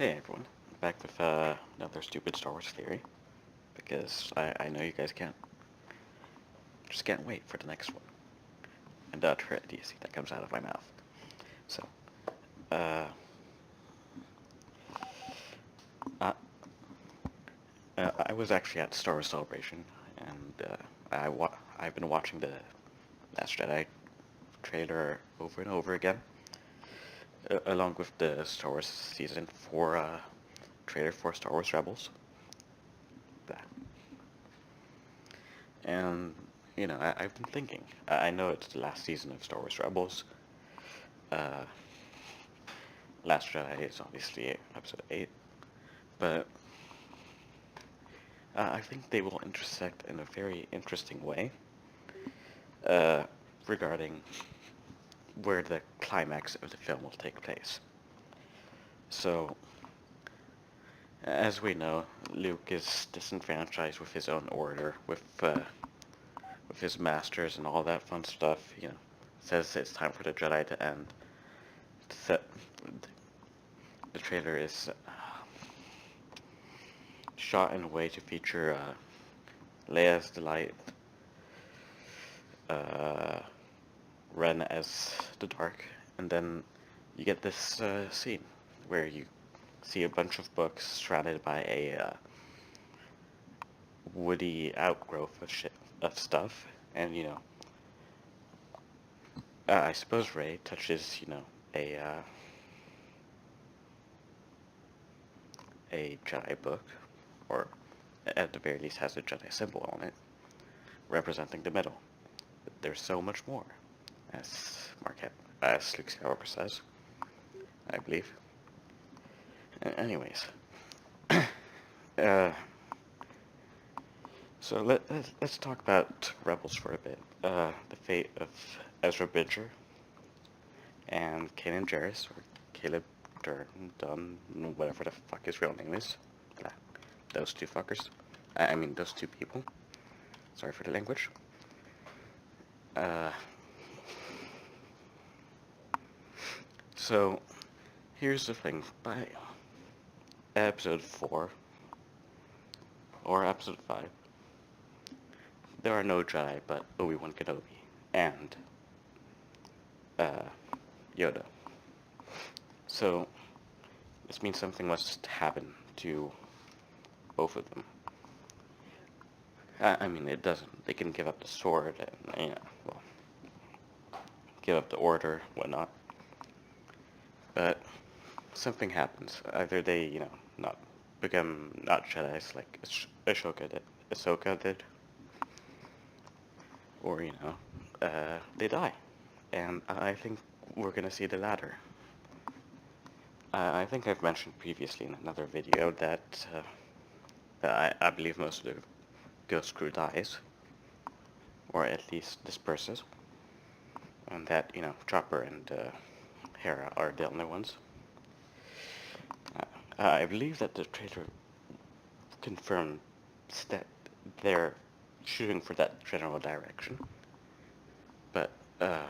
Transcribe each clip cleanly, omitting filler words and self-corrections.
Hey everyone, back with another stupid Star Wars theory, because I know you guys just can't wait for the next one. And Trent, do you see that comes out of my mouth? So, uh, uh, I was actually at Star Wars Celebration, and I've been watching the Last Jedi trailer over and over again, along with the Star Wars Season 4 trailer for Star Wars Rebels. And, I've been thinking. I know it's the last season of Star Wars Rebels. Uh, Last Jedi is obviously episode 8. But I think they will intersect in a very interesting way uh, regarding where the climax of the film will take place. So, as we know, Luke is disenfranchised with his own order, with his masters and all that fun stuff. Says it's time for the Jedi to end. The trailer is shot in a way to feature Leia's delight, uh, Ren as the Dark, and then you get this scene where you see a bunch of books surrounded by a woody outgrowth of stuff, and I suppose Rey touches a a Jedi book, or at the very least has a Jedi symbol on it, representing the middle. But there's so much more, as as Luke Skywalker says, I believe. Anyways, uh, so let's talk about Rebels for a bit. The fate of Ezra Bridger and Kanan Jarrus, or Caleb Dunn, whatever the fuck his real name is. Those two fuckers. I mean, those two people. Sorry for the language. So, here's the thing. By episode 4, or episode 5, there are no Jedi but Obi-Wan Kenobi and Yoda. So, this means something must happen to both of them. I mean, it doesn't. They can give up the sword and, give up the order, whatnot. But something happens. Either they, not become not Jedi's like Ahsoka did, or they die. And I think we're gonna see the latter. I think I've mentioned previously in another video that I believe most of the Ghost Crew dies, or at least disperses, and that Chopper and Hera are the only ones. I believe that the trailer confirmed that they're shooting for that general direction, but what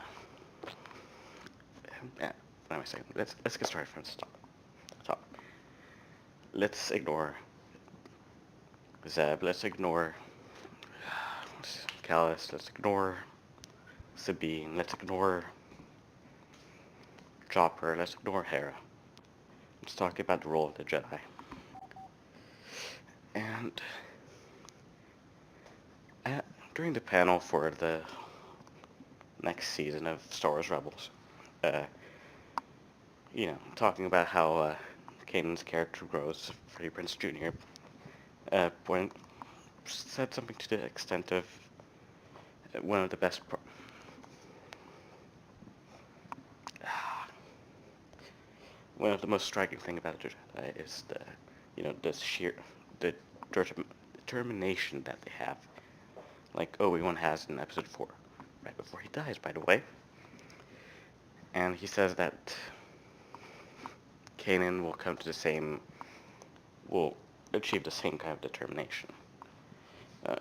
am I saying? Let's get started from the top. Let's ignore Zeb. Let's ignore Callus. Let's ignore Sabine. Let's ignore Chopper. Let's ignore Hera. Let's talk about the role of the Jedi. And during the panel for the next season of Star Wars Rebels, talking about how Kanan's character grows, Freddie Prinze Jr. Said something to the extent of one of the best. One of the most striking thing about the Jedi is the determination that they have, like Obi-Wan has in Episode 4, right before he dies, by the way. And he says that Kanan will achieve the same kind of determination.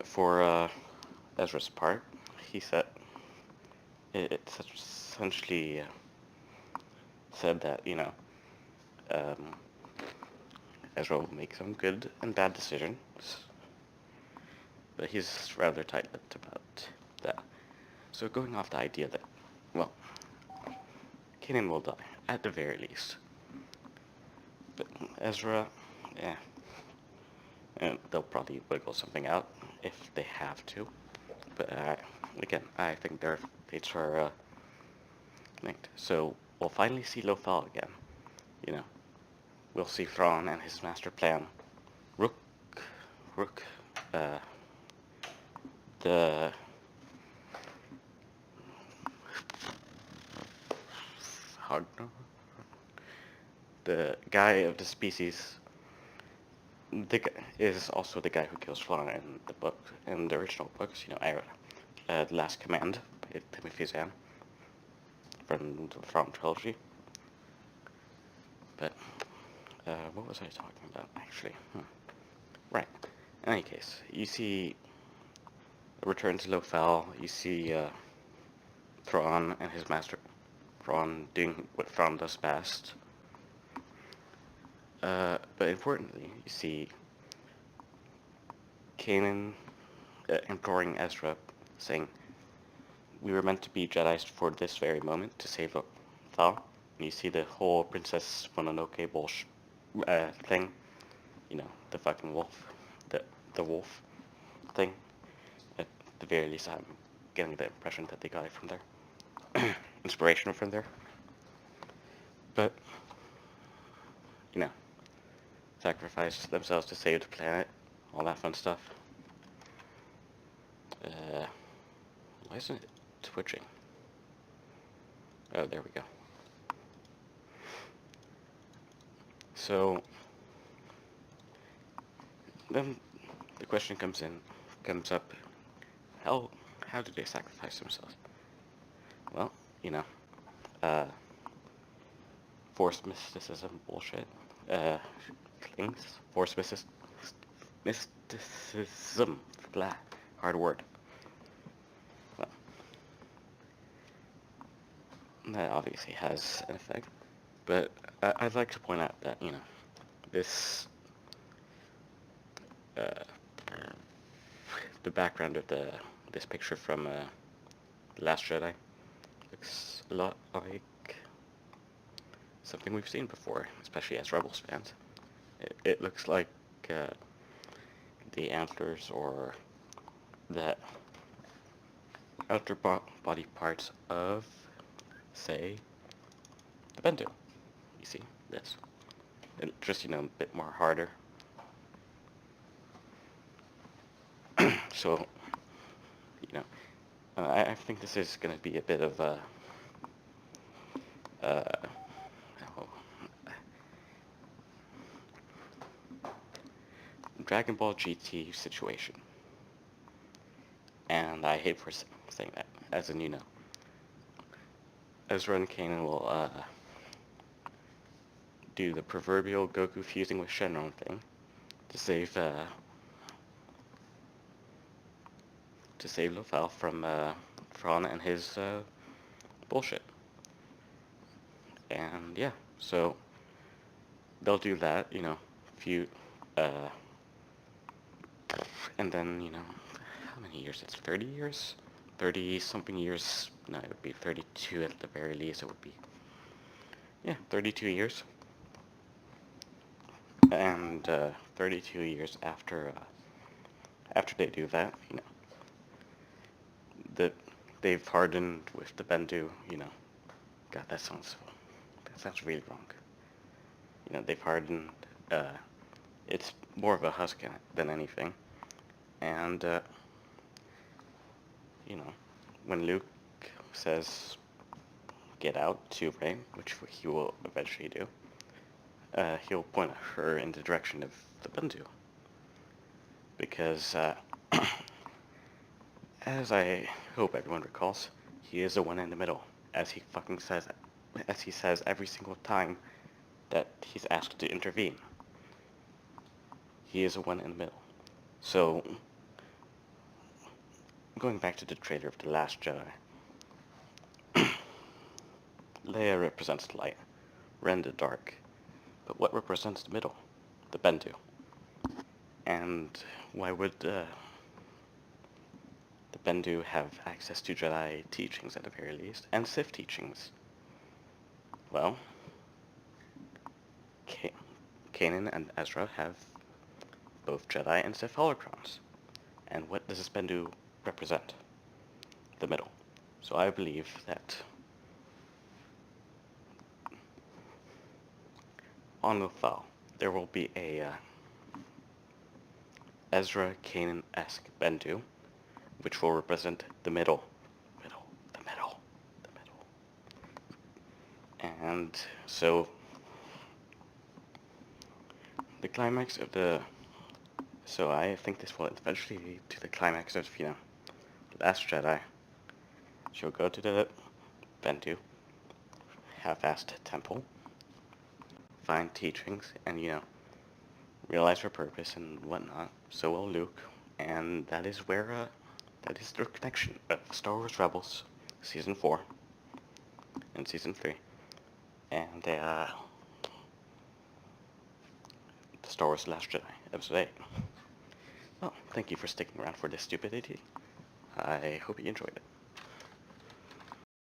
For Ezra's part, he said it's essentially said that um, Ezra will make some good and bad decisions, but he's rather tight-lipped about that. So going off the idea that, well, Kanan will die, at the very least. But Ezra, yeah, and they'll probably wiggle something out if they have to. But again, I think their fates are linked. So we'll finally see Lothal again. You know, we'll see Thrawn and his master plan. Rook, uh, the the guy of the species, is also the guy who kills Thrawn in the book, in the original books. You know, The Last Command by Timothy Zahn from the Thrawn trilogy. But what was I talking about actually? Right. In any case, you see Return to Lothal. You see Thrawn and his master, Thrawn doing what Thrawn does best. But importantly, you see Kanan imploring Ezra, saying, "We were meant to be Jedi's for this very moment to save Lothal." And you see the whole Princess Mononoke bullshit thing. You know, the fucking wolf, the wolf thing. At the very least, I'm getting the impression that they got it from there. Inspiration from there. But, you know, sacrificed themselves to save the planet, all that fun stuff. Why isn't it twitching? Oh, there we go. So, then the question comes up, how do they sacrifice themselves? Well, you know, forced mysticism bullshit, things, forced mysticism, blah, hard word. Well, that obviously has an effect, but I'd like to point out that, you know, this, the background of this picture from The Last Jedi looks a lot like something we've seen before, especially as Rebels fans. It looks like the antlers or the outer body parts of, say, the Bendu. You see this? Just, you know, a bit more harder. So, you know, I think this is going to be a bit of a Dragon Ball GT situation. And I hate for saying that, as in, you know, Ezra and Kanan will do the proverbial Goku fusing with Shenron thing to save Lothal from Thrawn and his bullshit. And yeah, so they'll do that, you know, and then, you know, how many years? It's 30 years? 30-something years. No, it would be 32 at the very least. It would be, yeah, 32 years. And 32 years after they do that, you know, they've hardened with the Bendu, you know. God, that sounds really wrong. You know, they've hardened. It's more of a husk than anything. And, you know, when Luke says, "Get out," to Rey, which he will eventually do, he'll point her in the direction of the Bendu. Because, as I hope everyone recalls, he is the one in the middle, as he fucking says, as he says every single time that he's asked to intervene. He is the one in the middle. So, going back to the trailer of The Last Jedi, Leia represents light, Ren the dark, but what represents the middle? the Bendu. And why would the Bendu have access to Jedi teachings at the very least, and Sith teachings? Well, Kanan and Ezra have both Jedi and Sith holocrons. And what does this Bendu represent? The middle. So I believe that on Lothal, there will be a Ezra Kanan-esque Bendu, which will represent the middle. The middle. And so the climax of the... So I think this will eventually lead to the climax of, the Last Jedi. She'll go to the Bendu, half-assed temple, find teachings, and, realize her purpose and whatnot. So will Luke, and that is where, that is their connection of Star Wars Rebels, Season 4, and Season 3, and, the Star Wars Last Jedi, Episode 8. Well, thank you for sticking around for this stupidity. I hope you enjoyed it.